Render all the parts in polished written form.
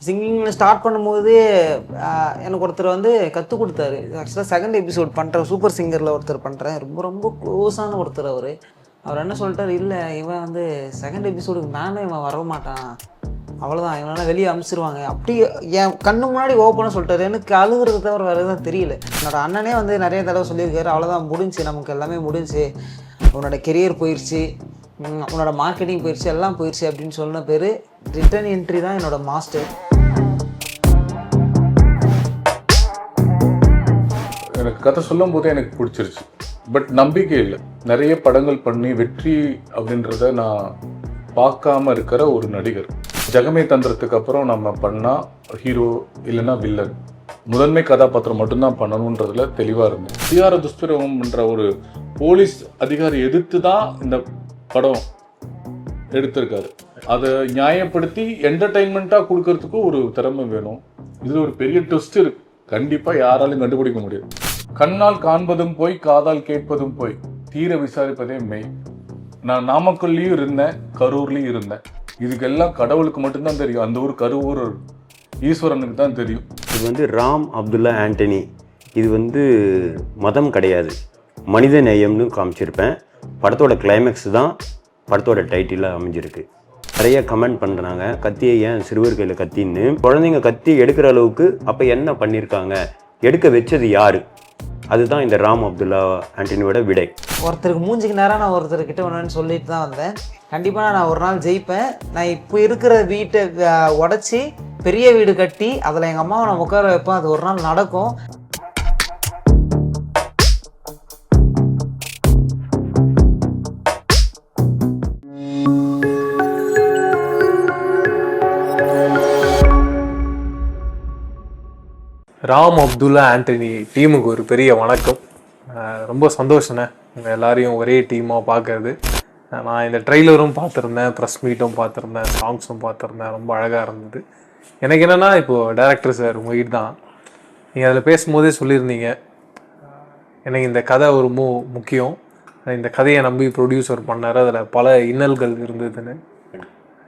சிங்கிங்கில் start பண்ணும்போது எனக்கு ஒருத்தர் வந்து கற்றுக் கொடுத்தாரு. ஆக்சுவலாக செகண்ட் எபிசோட் பண்ணுறேன், சூப்பர் சிங்கரில் ஒருத்தர் பண்ணுறேன். ரொம்ப ரொம்ப க்ளோஸான ஒருத்தர் அவர். அவர் என்ன சொல்லிட்டார், இல்லை இவன் வந்து செகண்ட் எபிசோடுக்கு மேலே இவன் வர மாட்டான், அவ்வளோதான், இவனால் வெளியே அனுப்பிச்சிருவாங்க. அப்படி என் கண்ணு முன்னாடி ஓப்பனாக சொல்லிட்டாரு. எனக்கு அழுகுறது தவிர வேறு எதுவும் தெரியல. என்னோட அண்ணனே வந்து நிறைய தடவை சொல்லியிருக்காரு, அவ்வளோதான் முடிஞ்சு, நமக்கு எல்லாமே முடிஞ்சு, உன்னோட கெரியர் போயிடுச்சு, உன்னோட மார்க்கெட்டிங் போயிடுச்சு, எல்லாம் போயிடுச்சு அப்படின்னு சொன்ன பேர் ரிட்டன் என்ட்ரி தான் என்னோடய மாஸ்டர். எனக்கு கதை சொல்லும் போதே எனக்கு பிடிச்சிருச்சு. பட் நம்பிக்கை இல்லை. நிறைய படங்கள் பண்ணி வெற்றி அப்படின்றத நான் பார்க்காம இருக்கிற ஒரு நடிகர். ஜெகமே தந்திரத்துக்கு அப்புறம் நம்ம பண்ணால் ஹீரோ இல்லைன்னா வில்லன், முதன்மை கதாபாத்திரம் மட்டும்தான் பண்ணணுன்றதுல தெளிவாக இருந்தேன். அதிகார துஷ்பிரயோகம்ன்ற ஒரு போலீஸ் அதிகாரி எதிர்த்து தான் இந்த படம் எடுத்திருக்காரு. அதை நியாயப்படுத்தி என்டர்டைன்மெண்ட்டாக கொடுக்கறதுக்கும் ஒரு திறமை வேணும். இதில் ஒரு பெரிய ட்விஸ்ட் இருக்கு, கண்டிப்பாக யாராலும் கண்டுபிடிக்க முடியாது. கண்ணால் காண்பதும் போய், காதால் கேட்பதும் போய், தீர விசாரிப்பதே மெய். நான் நாமக்கல்லையும் இருந்தேன், கரூர்லையும் இருந்தேன். இதுக்கெல்லாம் கடவுளுக்கு மட்டும்தான் தெரியும். அந்த ஊர் கரூர் ஈஸ்வரனுக்கு தான் தெரியும். இது வந்து ராம் அப்துல்லா ஆண்டனி. இது வந்து மதம் கிடையாது, மனித நேயம்னு காமிச்சிருப்பேன். படத்தோட கிளைமேக்ஸ் தான் படத்தோட டைட்டிலாக அமைஞ்சிருக்கு. நிறைய கமெண்ட் பண்ணுறாங்க, கத்தியை ஏன் சிறுவர் கையில் கத்தின்னு. குழந்தைங்க கத்தி எடுக்கிற அளவுக்கு அப்போ என்ன பண்ணியிருக்காங்க, எடுக்க வச்சது யார்? அதுதான் இந்த ராம் அப்துல்லா ஆண்டனியோட விடை. ஒருத்தருக்கு மூஞ்சிக்கு நேரம் நான் ஒருத்தர்கிட்ட ஒன்றுன்னு சொல்லிட்டு தான் வந்தேன். கண்டிப்பாக நான் ஒரு நாள் ஜெயிப்பேன். நான் இப்போ இருக்கிற வீட்டை உடச்சி பெரிய வீடு கட்டி அதில் எங்கள் அம்மாவை நான் உட்கார வைப்பேன். அது ஒரு நாள் நடக்கும். ராம் அப்துல்லா ஆண்டனி டீமுக்கு ஒரு பெரிய வணக்கம். ரொம்ப சந்தோஷண்ணே உங்கள் எல்லாரையும் ஒரே டீமாக பார்க்கறது. நான் இந்த ட்ரெய்லரும் பார்த்துருந்தேன், ப்ரெஸ் மீட்டும் பார்த்துருந்தேன், சாங்ஸும் பார்த்துருந்தேன். ரொம்ப அழகாக இருந்தது. எனக்கு என்னென்னா, இப்போது டைரக்டர் சார் உங்ககிட்ட தான் நீங்கள் அதில் பேசும்போதே சொல்லியிருந்தீங்க, எனக்கு இந்த கதை ஒரு முக்கியம், இந்த கதையை நம்பி ப்ரொடியூசர் பண்ணார், அதில் பல இன்னல்கள் இருந்ததுன்னு.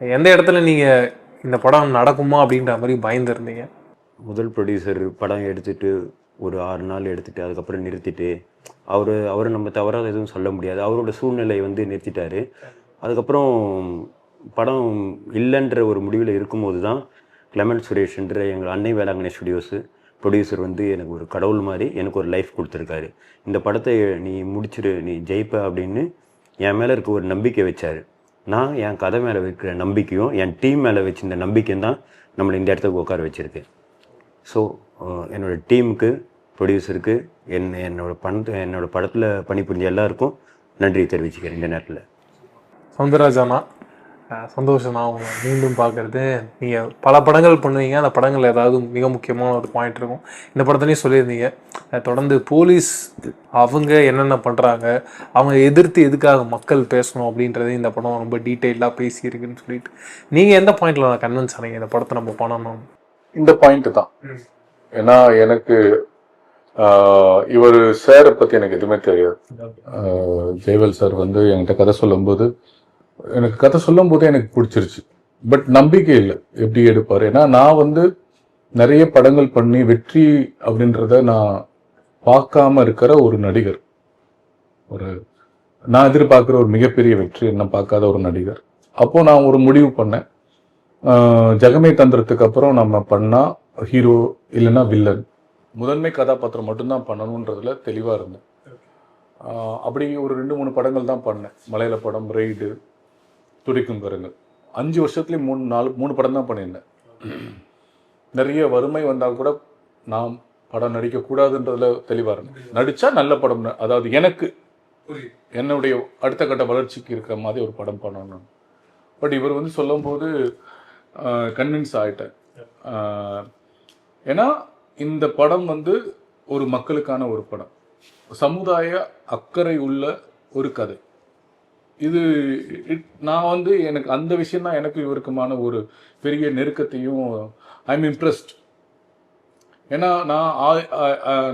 எந்த இடத்துல நீங்கள் இந்த படம் நடக்குமா அப்படின்ற மாதிரி பயந்துருந்தீங்க? முதல் ப்ரொடியூசர் படம் எடுத்துகிட்டு ஒரு 6 நாள் எடுத்துகிட்டு அதுக்கப்புறம் நிறுத்திட்டு, அவரை நம்ம தவறாக எதுவும் சொல்ல முடியாது, அவரோட சூழ்நிலை வந்து நிறுத்திட்டார். அதுக்கப்புறம் படம் இல்லைன்ற ஒரு முடிவில் இருக்கும்போது தான் கிளமெண்ட் சுரேஷ்ன்ற எங்கள் அன்னை வேளாங்கண்ணி ஸ்டுடியோஸு ப்ரொடியூசர் வந்து எனக்கு ஒரு கடவுள் மாதிரி எனக்கு ஒரு லைஃப் கொடுத்துருக்காரு. இந்த படத்தை நீ முடிச்சிடு, நீ ஜெயிப்ப அப்படின்னு என் மேலே இருக்க ஒரு நம்பிக்கை வச்சார். நான் என் கதை மேலே வைக்கிற நம்பிக்கையும் என் டீம் மேலே வச்சிருந்த நம்பிக்கையும் தான் நம்மளை இந்த இடத்துக்கு உட்கார வச்சுருக்கு. ஸோ என்னோடய டீமுக்கு, ப்ரொடியூசருக்கு, என்னோட படத்தில் பணிபுரிஞ்ச எல்லாருக்கும் நன்றி தெரிவிச்சுக்கிறேன் இந்த நேரத்தில். சவுந்தரராஜனா, சந்தோஷம் நான் உங்களை மீண்டும் பார்க்குறது. நீங்கள் பல படங்கள் பண்ணுவீங்க, அந்த படங்கள் ஏதாவது மிக முக்கியமான ஒரு பாயிண்ட் இருக்கும். இந்த படத்துலையும் சொல்லியிருந்தீங்க, தொடர்ந்து போலீஸ் அவங்க என்னென்ன பண்ணுறாங்க, அவங்க எதிர்த்து எதுக்காக மக்கள் பேசணும் அப்படின்றது இந்த படம் ரொம்ப டீட்டெயிலாக பேசியிருக்குன்னு சொல்லிட்டு, நீங்கள் எந்த பாயிண்டில் நான் கன்வின்ஸ் ஆனீங்க இந்த படத்தை நம்ம பண்ணணும்? இந்த பாயிண்ட் தான். ஏன்னா எனக்கு இவர் சாரை பற்றி எனக்கு எதுவுமே தெரியாது. ஜெயவேல் சார் வந்து என்கிட்ட கதை சொல்லும்போது எனக்கு பிடிச்சிருச்சு. பட் நம்பிக்கை இல்லை எப்படி எடுப்பார். ஏன்னா நான் வந்து நிறைய படங்கள் பண்ணி வெற்றி அப்படின்றத நான் பார்க்காம இருக்கிற ஒரு நடிகர். நான் எதிர்பார்க்குற ஒரு மிகப்பெரிய வெற்றி என்ன பார்க்காத ஒரு நடிகர். அப்போ நான் ஒரு முடிவு பண்ணேன், ஜெகமே தந்திரத்துக்கு அப்புறம் நம்ம பண்ணால் ஹீரோ இல்லைன்னா வில்லன், முதன்மை கதாபாத்திரம் மட்டும்தான் பண்ணணுன்றதுல தெளிவாக இருந்தேன். அப்படி ஒரு 2-3 படங்கள் தான் பண்ணேன். மலையாள படம், ரெய்டு, துடிக்கும் கருங்கள். 5 வருஷத்துலேயும் 3 படம் தான் பண்ணியிருந்தேன். நிறைய வறுமை வந்தால் கூட நான் படம் நடிக்கக்கூடாதுன்றதுல தெளிவாக இருந்தேன். நடித்தா நல்ல படம், அதாவது எனக்கு என்னுடைய அடுத்த கட்ட வளர்ச்சிக்கு இருக்கிற மாதிரி ஒரு படம் பண்ணணும். பட் இவர் வந்து சொல்லும்போது கன்வின்ஸ் ஆகிட்டேன். ஏன்னா இந்த படம் வந்து ஒரு மக்களுக்கான ஒரு படம், சமுதாய அக்கறை உள்ள ஒரு கதை. இது நான் வந்து எனக்கு அந்த விஷயம் தான் எனக்கு இவருக்குமான ஒரு பெரிய நெருக்கத்தையும் ஐம் இம்ப்ரெஸ்ட். ஏன்னா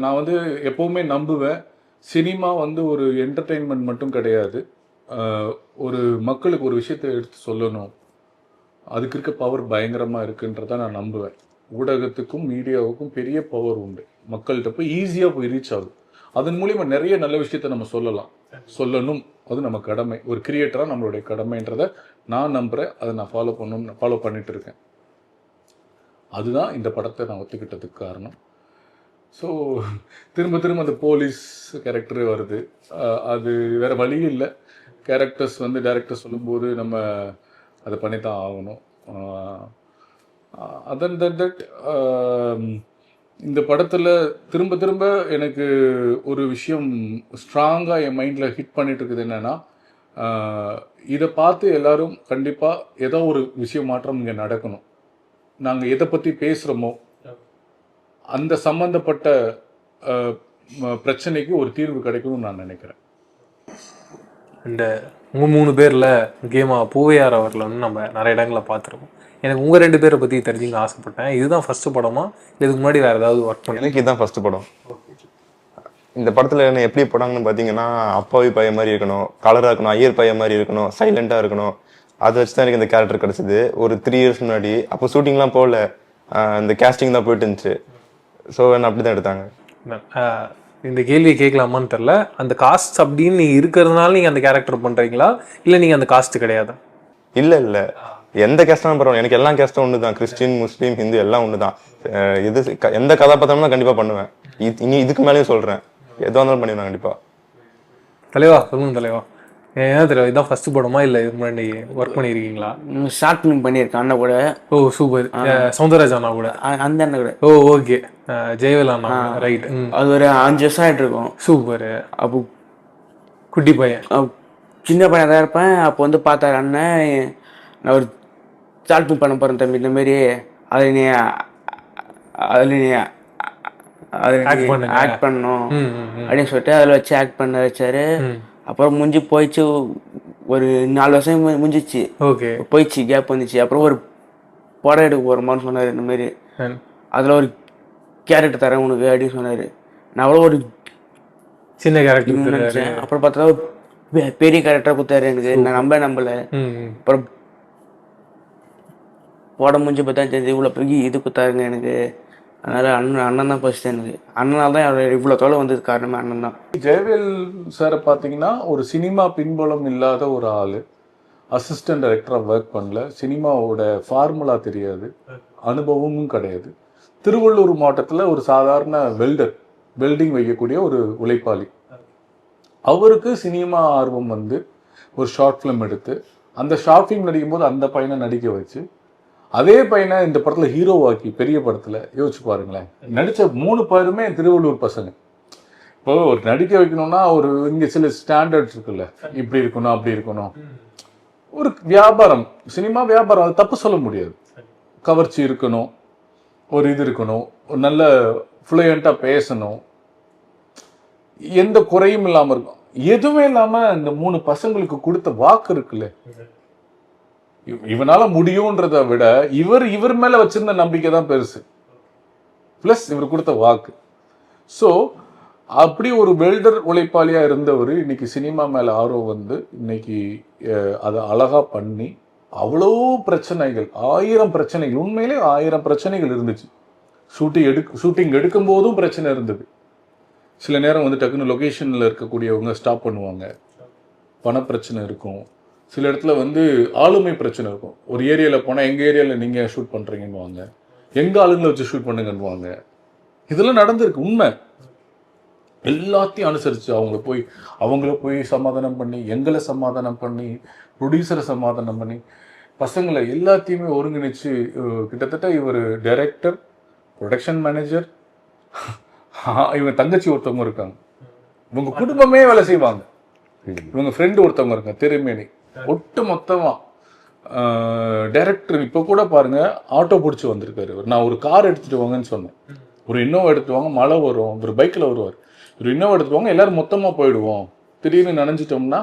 நான் வந்து எப்போவுமே நம்புவேன், சினிமா வந்து ஒரு என்டர்டெயின்மெண்ட் மட்டும் கிடையாது, ஒரு மக்களுக்கு ஒரு விஷயத்தை எடுத்து சொல்லணும். அதுக்கு இருக்க பவர் பயங்கரமாக இருக்குன்றத நான் நம்புவேன். ஊடகத்துக்கும் மீடியாவுக்கும் பெரிய பவர் உண்டு. மக்கள்கிட்ட போய் ஈஸியாக போய் ரீச் ஆகுது. அதன் மூலிமா நிறைய நல்ல விஷயத்த நம்ம சொல்லணும். அது நம்ம கடமை. ஒரு கிரியேட்டராக நம்மளுடைய கடமைன்றதை நான் நம்புகிறேன். அதை நான் ஃபாலோ பண்ணிட்டு இருக்கேன். அதுதான் இந்த படத்தை நான் ஒத்துக்கிட்டதுக்கு காரணம். ஸோ திரும்ப அந்த போலீஸ் கேரக்டர் வருது. அது வேறு வழி இல்லை. கேரக்டர்ஸ் வந்து டைரக்டர் சொல்லும்போது நம்ம அதை பண்ணி தான் ஆகணும். அதன் தட் இந்த படத்தில் திரும்ப எனக்கு ஒரு விஷயம் ஸ்ட்ராங்காக என் மைண்டில் ஹிட் பண்ணிட்டு இருக்குது. என்னென்னா, இதை பார்த்து எல்லாரும் கண்டிப்பாக ஏதோ ஒரு விஷயம் மாற்றம் இங்கே நடக்கணும். நாங்கள் எதை பற்றி பேசுகிறோமோ அந்த சம்பந்தப்பட்ட பிரச்சனைக்கு ஒரு தீர்வு கிடைக்கணும்னு நான் நினைக்கிறேன். இந்த உங்கள் 3 பேரில் முக்கியமாக பூவையார் அவர்களை வந்து நம்ம நிறைய இடங்களில் பார்த்துருக்கோம். எனக்கு உங்கள் 2 பேரை பற்றி தெரிஞ்சுக்க ஆசைப்பட்டேன். இதுதான் ஃபஸ்ட்டு படமா இல்லை இதுக்கு முன்னாடி வேறு ஏதாவது ஒர்க் பண்ணி? எனக்கு இதுதான் ஃபஸ்ட்டு படம். இந்த படத்தில் என்ன எப்படி போடாங்கன்னு பார்த்தீங்கன்னா, அப்பாவி பையன் மாதிரி இருக்கணும், கலராக இருக்கணும், ஐயர் பையன் மாதிரி இருக்கணும், சைலண்ட்டாக இருக்கணும். அதை வச்சு தான் எனக்கு இந்த கேரக்டர் கிடச்சிது. ஒரு 3 இயர்ஸ் முன்னாடி. அப்போ ஷூட்டிங்லாம் போகல, இந்த கேஸ்டிங் தான் போயிட்டு இருந்துச்சு. ஸோ என்ன அப்படி தான் எடுத்தாங்க. இந்த கேள்வியை கேட்கலாமான்னு தெரில. அந்த காஸ்ட் அப்படின்னு நீங்கள் இருக்கிறதுனால நீங்கள் அந்த கேரக்டர் பண்ணுறீங்களா இல்லை நீங்கள் அந்த காஸ்ட் கிடையாது? இல்லை எந்த கேஸ்டாலும் பரவாயில்ல. எனக்கு எல்லா கேஸ்டும் ஒன்று தான். கிறிஸ்டின், முஸ்லீம், ஹிந்து எல்லாம் ஒன்று தான். இது எந்த கதாபாத்திரம்னா கண்டிப்பாக பண்ணுவேன். இதுக்கு மேலேயும் சொல்கிறேன், எதுவாக இருந்தாலும் பண்ணிடுவேன் கண்டிப்பாக. தலைவா சொல்லுங்க தலைவா. ஏன்னா தலைவா இதுதான் ஃபர்ஸ்ட் படமா இல்லை இதுக்கு முன்னாடி ஒர்க் பண்ணியிருக்கீங்களா? ஷார்ட் ஃபிலிம் பண்ணியிருக்கேன் அண்ணா கூட. ஓ சூப்பர். சௌந்தரராஜ் அண்ணா கூட? அந்த அண்ணா கூட. ஓ ஓகே. ஜெயவேல் அண்ணா ரைட். அது ஒரு 5 வருஷம் ஆகிட்டு இருக்கும். சூப்பர். அப்போ குட்டி பையன், சின்ன பையன் தான் இருப்பேன். அப்போ வந்து பார்த்தாரு அண்ணன், நான் ஒரு ஷார்ட் ஃபிலிம் பண்ண போகிறேன் தம்பி, இந்தமாரி அதில் நீ ஆக்ட் பண்ணணும் அப்படின்னு சொல்லிட்டு அதில் வச்சு ஆக்ட் பண்ண வச்சாரு. அப்புறம் முடிஞ்சு போயிடுச்சு. ஒரு 4 வருஷம் முடிஞ்சிச்சு. ஓகே போயிடுச்சு, கேப் வந்துச்சு. அப்புறம் ஒரு படம் எடுக்க போகிறோமான்னு சொன்னார். இந்தமாரி அதில் ஒரு கேரக்டர் தரேன் உனக்கு அப்படின்னு சொன்னார். நான் அவ்வளோ ஒரு சின்ன கேரக்டர் நினச்சேன். அப்புறம் பார்த்தா பெரிய கேரக்டராக கொடுத்தாரு எனக்கு. நான் நம்பலை. அப்புறம் படம் முடிஞ்சு பார்த்தா தெரிஞ்சு இவ்வளோ பெரிய இது கொடுத்தாருங்க எனக்கு. அதனால் அண்ணன் தான் ஃபர்ஸ்ட். எனக்கு அண்ணனால் தான் இவ்வளோ தொலை வந்தது காரணமே அண்ணன் தான். ஜெயவேல் சாரை பார்த்தீங்கன்னா ஒரு சினிமா பின்புலம் இல்லாத ஒரு ஆள். அசிஸ்டன்ட் டைரக்டராக ஒர்க் பண்ணல. சினிமாவோட ஃபார்முலா தெரியாது, அனுபவமும் கிடையாது. திருவள்ளூர் மாவட்டத்தில் ஒரு சாதாரண வெல்டிங் வைக்கக்கூடிய ஒரு உழைப்பாளி. அவருக்கு சினிமா ஆர்வம் வந்து ஒரு ஷார்ட் ஃபிலிம் எடுத்து அந்த ஷார்ட் ஃபிலிம் நடிக்கும்போது அந்த பையனை நடிக்க வச்சு அதே பையனை இந்த படத்தில் ஹீரோவாக்கி பெரிய படத்தில் யோசிச்சு பாருங்களேன். நடித்த 3 பேருமே திருவள்ளூர் பசங்க. இப்போ ஒரு நடிக்க வைக்கணும்னா ஒரு இங்கே சில ஸ்டாண்டர்ட்ஸ் இருக்குல்ல, இப்படி இருக்கணும் அப்படி இருக்கணும். ஒரு வியாபாரம், சினிமா வியாபாரம், அது தப்பு சொல்ல முடியாது. கவர்ச்சி இருக்கணும், ஒரு இது இருக்கணும், ஒரு நல்ல ஃப்ளூயண்ட்டாக பேசணும், எந்த குறையும் இல்லாமல் இருக்கும். எதுவுமே இல்லாமல் இந்த 3 பசங்களுக்கு கொடுத்த வாக்கு இருக்குல்ல, இவனால முடியும்ன்றதை விட இவர் மேல வச்சிருந்த நம்பிக்கை தான் பெருசு. பிளஸ் இவர் கொடுத்த வாக்கு. ஸோ அப்படி ஒரு வெல்டர் உழைப்பாளியா இருந்தவர் இன்னைக்கு சினிமா மேல ஆர்வம் வந்து இன்னைக்கு அதை அழகா பண்ணி அவ்வளோ பிரச்சனைகள், 1000 பிரச்சனைகள், உண்மையிலே 1000 பிரச்சனைகள் இருந்துச்சு. ஷூட்டிங் எடுக்கும் போதும் பிரச்சனை இருந்தது. சில நேரம் வந்து டக்குன்னு லொகேஷன்ல இருக்கக்கூடியவங்க ஸ்டாப் பண்ணுவாங்க, பணப்பிரச்சனை இருக்கும். சில இடத்துல வந்து ஆளுமை பிரச்சனை இருக்கும். ஒரு ஏரியாவில் போனால் எங்கள் ஏரியாவில் நீங்கள் ஷூட் பண்ணுறீங்கன்னுவாங்க, எங்கள் ஆளுங்களை வச்சு ஷூட் பண்ணுங்கன்னுவாங்க. இதெல்லாம் நடந்திருக்கு, உண்மை. எல்லாத்தையும் அனுசரித்து அவங்கள போய் சமாதானம் பண்ணி, எங்களை சமாதானம் பண்ணி, ப்ரொடியூசரை சமாதானம் பண்ணி, பசங்களை எல்லாத்தையுமே ஒருங்கிணைச்சு கிட்டத்தட்ட இவர் டைரக்டர், ப்ரொடக்ஷன் மேனேஜர், இவங்க தங்கச்சி ஒருத்தவங்க இருக்காங்க, இவங்க குடும்பமே வேலை செய்வாங்க, இவங்க ஃப்ரெண்டு ஒருத்தவங்க இருக்காங்க, திருமேனி. ஒட்டு மொத்தமா டைரக்டர் இப்போ கூட பாருங்க ஆட்டோ பிடிச்சி வந்திருக்காரு. நான் ஒரு கார் எடுத்துட்டு வாங்கன்னு சொன்னேன், ஒரு இன்னோவா எடுத்துட்டு வாங்க, மழை வரும், ஒரு பைக்கில் வருவார், ஒரு இன்னோவா எடுத்துட்டு வாங்க, எல்லாரும் மொத்தமாக போயிடுவோம், திடீர்னு நினைஞ்சிட்டோம்னா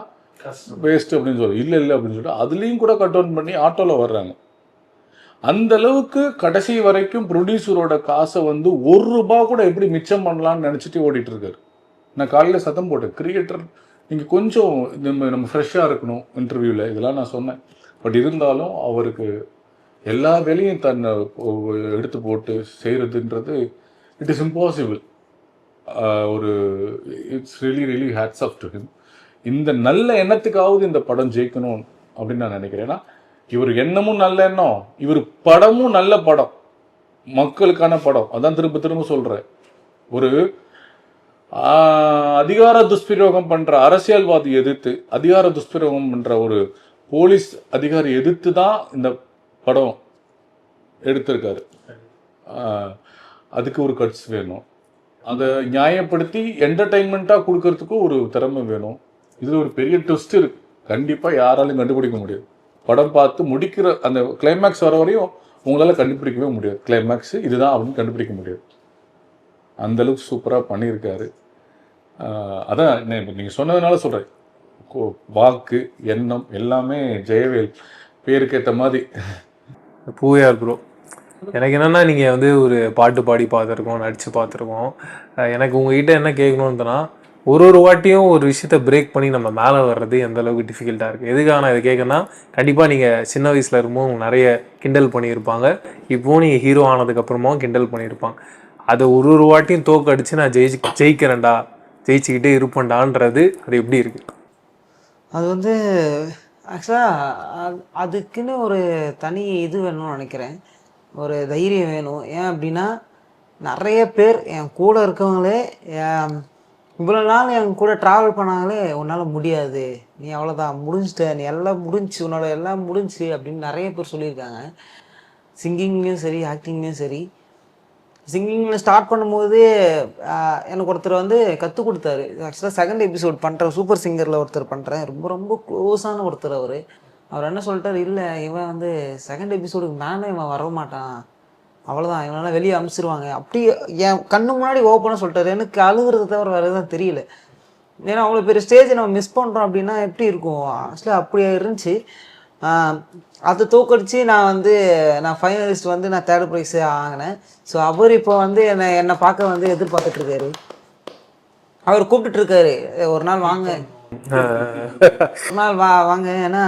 வேஸ்ட் அப்படின்னு சொல்லி இல்லை அப்படின்னு சொல்லிட்டு அதுலேயும் கூட கட் டவுன் பண்ணி ஆட்டோவில் வர்றாங்க. அந்த அளவுக்கு கடைசி வரைக்கும் ப்ரொடியூசரோட காசை வந்து ₹1 கூட எப்படி மிச்சம் பண்ணலாம்னு நினச்சிட்டு ஓடிட்டு இருக்காரு. நான் காலையில் சத்தம் போட்டேன், கிரியேட்டர் நீங்கள் கொஞ்சம் நம்ம ஃப்ரெஷ்ஷாக இருக்கணும் இன்டர்வியூவில், இதெல்லாம் நான் சொன்னேன். பட் இருந்தாலும் அவருக்கு எல்லா வேலையும் தன்னை எடுத்து போட்டு செய்கிறதுன்றது இட் இஸ் இம்பாசிபிள். ஒரு it's really hats off to him. இந்த நல்ல எண்ணத்துக்காவது இந்த படம் ஜெயிக்கணும் அப்படின்னு நான் நினைக்கிறேன். ஏன்னா இவர் எண்ணமும் நல்ல எண்ணம், இவர் படமும் நல்ல படம், மக்களுக்கான படம். அதான் திரும்ப திரும்ப சொல்கிறேன். ஒரு அதிகார துஷ்பிரயோகம் பண்ணுற அரசியல்வாதி எதிர்த்து, அதிகார துஷ்பிரயோகம் பண்ணுற ஒரு போலீஸ் அதிகாரி எதிர்த்து தான் இந்த படம் எடுத்திருக்காரு. அதுக்கு ஒரு கட்ஸ் வேணும். அதை நியாயப்படுத்தி என்டர்டைன்மெண்ட்டாக கொடுக்கறதுக்கும் ஒரு திறமை வேணும். இதில் ஒரு பெரிய ட்விஸ்ட் இருக்கு, கண்டிப்பாக யாராலும் கண்டுபிடிக்க முடியாது. படம் பார்த்து முடிக்கிற அந்த கிளைமேக்ஸ் வர வரையும் உங்களால் கண்டுபிடிக்கவே முடியாது. கிளைமேக்ஸ் இதுதான் அப்படின்னு கண்டுபிடிக்க முடியாது. அந்தளவுக்கு சூப்பராக பண்ணியிருக்காரு. அதான் நீங்கள் சொன்னதுனால சொல்கிறேன், வாக்கு எண்ணம் எல்லாமே ஜெயவேல் பேருக்கு ஏற்ற மாதிரி. பூயார் ப்ரோ, எனக்கு என்னென்னா நீங்கள் வந்து ஒரு பாட்டு பாடி பார்த்துருக்கோம், நடித்து பார்த்துருக்கோம். எனக்கு உங்ககிட்ட என்ன கேட்கணுன்னா, ஒரு வாட்டியும் ஒரு விஷயத்த பிரேக் பண்ணி நம்ம மேலே வர்றது எந்த அளவுக்கு டிஃபிகல்ட்டாக இருக்குது. எதுக்காக நான் இதை கேட்கணுன்னா, கண்டிப்பாக நீங்கள் சின்ன வயசில் இருக்கும்போது நிறைய கிண்டல் பண்ணியிருப்பாங்க, இப்போது நீங்கள் ஹீரோ ஆனதுக்கப்புறமாவும் கிண்டல் பண்ணியிருப்பாங்க. அதை ஒரு வாட்டியும் தோக்கு அடித்து நான் ஜெயிக்கிறேன்டா, ஜெயிச்சுக்கிட்டே இருப்பேன்டான்றது அது எப்படி இருக்குது? அது வந்து ஆக்சுவலாக அதுக்குன்னு ஒரு தனி இது வேணும்னு நினைக்கிறேன், ஒரு தைரியம் வேணும். ஏன் அப்படின்னா நிறைய பேர் என் கூட இருக்கவங்களே இவ்வளோ நாள் என் கூட ட்ராவல் பண்ணாங்களே, உன்னால் முடியாது, நீ அவ்வளோதான் முடிஞ்சிட்ட, நீ எல்லாம் முடிஞ்சு, உன்னோட எல்லாம் முடிஞ்சு அப்படின்னு நிறைய பேர் சொல்லியிருக்காங்க. சிங்கிங்லேயும் சரி, ஆக்டிங்லேயும் சரி. சிங்கிங்கில் ஸ்டார்ட் பண்ணும்போது எனக்கு ஒருத்தர் வந்து கற்றுக் கொடுத்தாரு. ஆக்சுவலாக செகண்ட் எபிசோட் பண்ணுறேன், சூப்பர் சிங்கரில் ஒருத்தர் பண்ணுறேன், ரொம்ப ரொம்ப க்ளோஸான ஒருத்தர். அவர் என்ன சொல்லிட்டார், இல்லை இவன் வந்து செகண்ட் எபிசோடுக்கு மேலே இவன் வர மாட்டான், அவ்வளோதான், இவனால் வெளியே அனுப்பிச்சிருவாங்க. அப்படி என் கண்ணு முன்னாடி ஓப்பனாக சொல்லிட்டாரு. எனக்கு அழுகுறத தவிர வேறு எதுவும் தெரியல. ஏன்னா அவ்வளோ பெரிய ஸ்டேஜை நம்ம மிஸ் பண்ணுறோம் அப்படின்னா எப்படி இருக்கும். ஆக்சுவலாக அப்படியே இருந்துச்சு. அதை தோக்கடிச்சு நான் ஃபைனலிஸ்ட் வந்து நான் தேர்ட் ப்ரைஸ் ஆகினேன். ஸோ அவர் இப்போ வந்து என்னை பார்க்க வந்து எதிர்பார்த்துட்ருக்காரு. அவர் கூப்பிட்டுட்ருக்காரு, ஒரு நாள் வாங்க, ஒரு நாள் வாங்க. ஏன்னா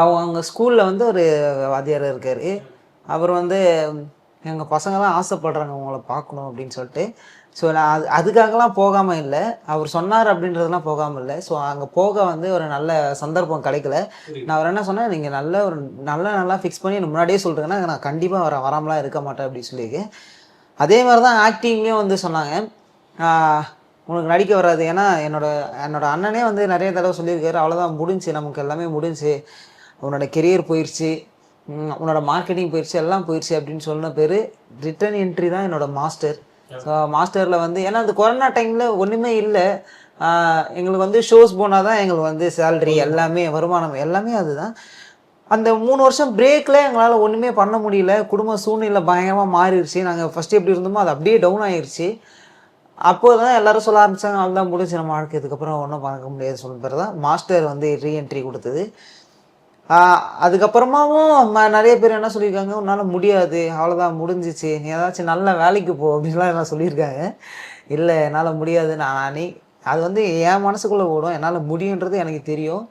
அவங்க ஸ்கூலில் வந்து ஒரு வாத்தியார் இருக்கார். அவர் வந்து எங்கள் பசங்களாம் ஆசைப்படுறாங்க உங்களை பார்க்கணும் அப்படின்னு சொல்லிட்டு. ஸோ நான் அதுக்காகலாம் போகாமல் இல்லை, அவர் சொன்னார் அப்படின்றதுலாம் போகாமல் இல்லை. ஸோ அங்கே போக வந்து ஒரு நல்ல சந்தர்ப்பம் கிடைக்கல. நான் அவர் என்ன சொன்னேன், நீங்கள் நல்லா ஃபிக்ஸ் பண்ணி முன்னாடியே சொல்கிறேன்னா நான் கண்டிப்பாக வராமலாம் இருக்க மாட்டேன் அப்படின்னு சொல்லியிருக்கேன். அதே மாதிரி தான் ஆக்டிங்லேயும் வந்து சொன்னாங்க, உனக்கு நடிக்க வராது. ஏன்னா என்னோட அண்ணனே வந்து நிறைய தடவை சொல்லியிருக்காரு, அவ்வளோதான் முடிஞ்சு, நமக்கு எல்லாமே முடிஞ்சு, உன்னோட கெரியர் போயிடுச்சு, உன்னோட மார்க்கெட்டிங் போயிடுச்சு, எல்லாம் போயிடுச்சு அப்படின்னு சொன்ன பேர் ரிட்டன் என்ட்ரி தான் என்னோடய மாஸ்டர். ஸோ மாஸ்டரில் வந்து ஏன்னா அந்த கொரோனா டைமில் ஒன்றுமே இல்லை, எங்களுக்கு வந்து ஷோஸ் போனால் தான் எங்களுக்கு வந்து சேலரி எல்லாமே வருமானம் எல்லாமே அதுதான். அந்த 3 வருஷம் பிரேக்கில் எங்களால் ஒன்றுமே பண்ண முடியல. குடும்ப சூழ்நிலை பயங்கரமாக மாறிடுச்சு. நாங்கள் ஃபஸ்ட்டு எப்படி இருந்தோமோ அது அப்படியே டவுன் ஆகிடுச்சு. அப்போ தான் எல்லோரும் சொல்ல ஆரம்பித்தாங்க, அதுதான் முடிச்சு நம்ம வாழ்க்கை, இதுக்கப்புறம் ஒன்றும் பார்க்க முடியாது சொன்ன பேர் தான் மாஸ்டர் வந்து ரீஎன்ட்ரி கொடுத்தது. அதுக்கப்புறமாவும் நிறைய பேர் என்ன சொல்லியிருக்காங்க, உன்னால் முடியாது, அவ்வளோதான் முடிஞ்சிச்சு, நீ ஏதாச்சும் நல்ல வேலைக்கு போ அப்படின்லாம் எல்லாம் சொல்லியிருக்காங்க. இல்லை என்னால் முடியாது, அது வந்து என் மனசுக்குள்ளே ஓடும், என்னால் முடியுன்றது எனக்கு தெரியும்,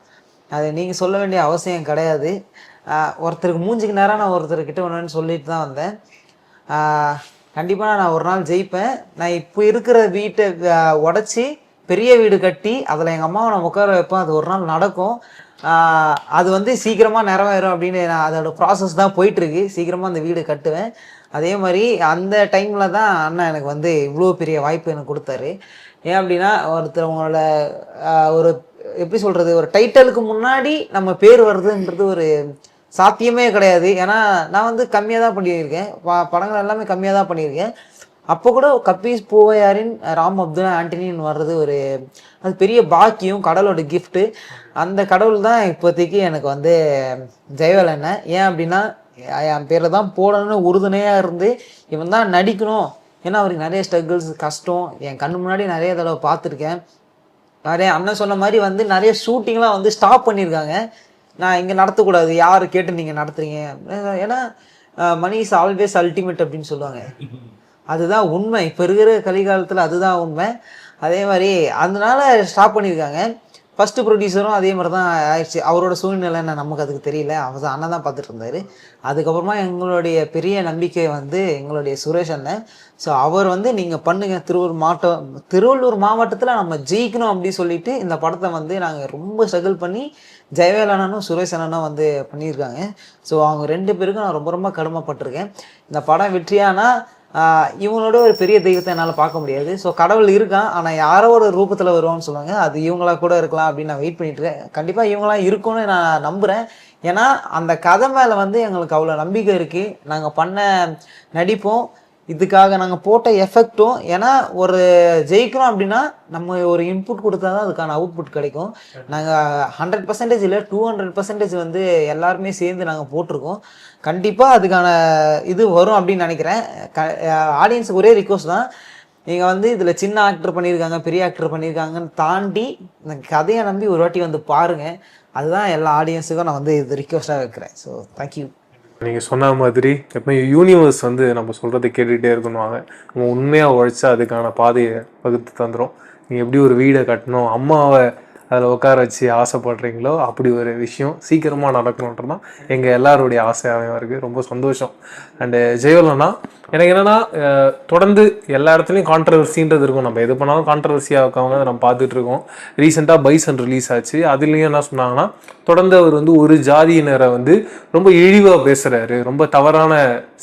அது நீங்கள் சொல்ல வேண்டிய அவசியம் கிடையாது. ஒருத்தருக்கு மூஞ்சிக்கு நேரம் நான் ஒருத்தர்கிட்ட ஒன்றுன்னு சொல்லிட்டு தான் வந்தேன். கண்டிப்பாக நான் ஒரு நாள் ஜெயிப்பேன். நான் இப்போ இருக்கிற வீட்டை உடச்சி பெரிய வீடு கட்டி அதில் எங்கள் அம்மாவை நான் உட்கார வைப்பேன். அது ஒரு நாள் நடக்கும். அது வந்து சீக்கிரமாக நிறைவேறும் அப்படின்னு நான் அதோட ப்ராசஸ் தான் போயிட்டுருக்கு. சீக்கிரமாக அந்த வீடு கட்டுவேன். அதே மாதிரி அந்த டைமில் தான் அண்ணன் எனக்கு வந்து இவ்வளோ பெரிய வாய்ப்பு எனக்கு கொடுத்தாரு. ஏன் அப்படின்னா ஒருத்தவங்களோட ஒரு எப்படி சொல்கிறது, ஒரு டைட்டலுக்கு முன்னாடி நம்ம பேர் வருதுன்றது ஒரு சாத்தியமே கிடையாது. ஏன்னா நான் வந்து கம்மியாக தான் பண்ணியிருக்கேன், படங்கள் எல்லாமே கம்மியாக தான் பண்ணியிருக்கேன். அப்போ கூட கப்பீஸ் பூவையாரின் ராம் அப்துல்லா ஆண்டனின்னு வர்றது அது பெரிய பாக்கியம், கடவுளோட கிஃப்ட்டு. அந்த கடவுள் தான் இப்போதைக்கு எனக்கு வந்து ஜெயவேல் அண்ணன். ஏன் அப்படின்னா என் பேரில் தான் போடணும்னு உறுதுணையாக இருந்து இவன் தான் நடிக்கணும். ஏன்னா அவருக்கு நிறைய ஸ்ட்ரகிள்ஸ் கஷ்டம் என் கண்ணு முன்னாடி நிறைய தடவை பார்த்துருக்கேன். நிறைய அண்ணன் சொன்ன மாதிரி வந்து நிறைய ஷூட்டிங்லாம் வந்து ஸ்டாப் பண்ணியிருக்காங்க. நான் இங்கே நடத்தக்கூடாது, யார் கேட்டு நீங்கள் நடத்துறீங்க, ஏன்னா மணி இஸ் ஆல்வேஸ் அல்டிமேட் அப்படின்னு சொல்லுவாங்க. அதுதான் உண்மை, இப்போ இருக்கிற கலிகாலத்தில் அதுதான் உண்மை. அதே மாதிரி அதனால ஸ்டாப் பண்ணியிருக்காங்க. ஃபஸ்ட்டு ப்ரொடியூசரும் அதே மாதிரி தான் ஆயிடுச்சு. அவரோட சூழ்நிலை என்ன நமக்கு அதுக்கு தெரியல. அவர் அண்ணன் தான் பார்த்துட்டு இருந்தார். அதுக்கப்புறமா எங்களுடைய பெரிய நம்பிக்கை வந்து எங்களுடைய சுரேஷ் அண்ணன். ஸோ அவர் வந்து நீங்கள் பண்ணுங்கள், திருவள்ளூர் மாவட்டத்தில் நம்ம ஜெயிக்கணும் அப்படின்னு சொல்லிட்டு இந்த படத்தை வந்து நாங்கள் ரொம்ப ஸ்ட்ரகிள் பண்ணி ஜெயவேல் அண்ணனும் சுரேஷ் அண்ணனும் வந்து பண்ணியிருக்காங்க. ஸோ அவங்க 2 பேருக்கும் நான் ரொம்ப ரொம்ப கடமைப்பட்டிருக்கேன். இந்த படம் வெற்றியானா இவங்களோட ஒரு பெரிய தெய்வத்தை என்னால் பார்க்க முடியாது. ஸோ கடவுள் இருக்கான், ஆனால் யாரோ ஒரு ரூபத்தில் வருவான்னு சொல்லுவாங்க. அது இவங்களா கூட இருக்கலாம் அப்படின்னு நான் வெயிட் பண்ணிட்டு இருக்கேன். கண்டிப்பாக இவங்களாம் இருக்கும்னு நான் நம்புகிறேன். ஏன்னா அந்த கதை மேலே வந்து எங்களுக்கு அவ்வளோ நம்பிக்கை இருக்குது. நாங்கள் பண்ண நடிப்போம், இதுக்காக நாங்கள் போட்ட எஃபெக்டும். ஏன்னா ஒரு ஜெயிக்கிறோம் அப்படின்னா நம்ம ஒரு இன்புட் கொடுத்தா தான் அதுக்கான அவுட்புட் கிடைக்கும். நாங்கள் 100% இல்லை, 200% வந்து எல்லாருமே சேர்ந்து நாங்கள் போட்டிருக்கோம். கண்டிப்பாக அதுக்கான இது வரும் அப்படின்னு நினைக்கிறேன். ஆடியன்ஸுக்கு ஒரே ரிக்வஸ்ட் தான், நீங்கள் வந்து இதில் சின்ன ஆக்டர் பண்ணியிருக்காங்க, பெரிய ஆக்டர் பண்ணியிருக்காங்கன்னு தாண்டி இந்த கதையை நம்பி ஒரு வாட்டி வந்து பாருங்கள். அதுதான் எல்லா ஆடியன்ஸுக்கும் நான் வந்து இது ரிக்வஸ்ட்டாக வைக்கிறேன். So thank you. நீங்கள் சொன்ன மாதிரி எப்போ யூனிவர்ஸ் வந்து நம்ம சொல்கிறத கேட்டுகிட்டே இருக்கணுவாங்க. நம்ம உண்மையாக உழைச்சா அதுக்கான பாதையை வகுத்து தந்துடும். நீங்கள் எப்படி ஒரு வீடை கட்டணும், அம்மாவை அதில் உட்கார வச்சு ஆசைப்படுறீங்களோ அப்படி ஒரு விஷயம் சீக்கிரமாக நடக்கணுன்றது தான் எங்கள் எல்லாருடைய ஆசையாகவும் இருக்குது. ரொம்ப சந்தோஷம். அண்டு ஜெயவலனா எனக்கு என்னென்னா, தொடர்ந்து எல்லா இடத்துலையும் கான்ட்ரவர்சின்றது இருக்கும். நம்ம எது பண்ணாலும் கான்ட்ரவர்சியாக இருக்கவங்க நம்ம பார்த்துட்டு இருக்கோம். ரீசெண்டாக பைசன் ரிலீஸ் ஆச்சு. அதுலேயும் என்ன சொன்னாங்கன்னா, தொடர்ந்து அவர் வந்து ஒரு ஜாதியினரை வந்து ரொம்ப இழிவாக பேசுகிறாரு, ரொம்ப தவறான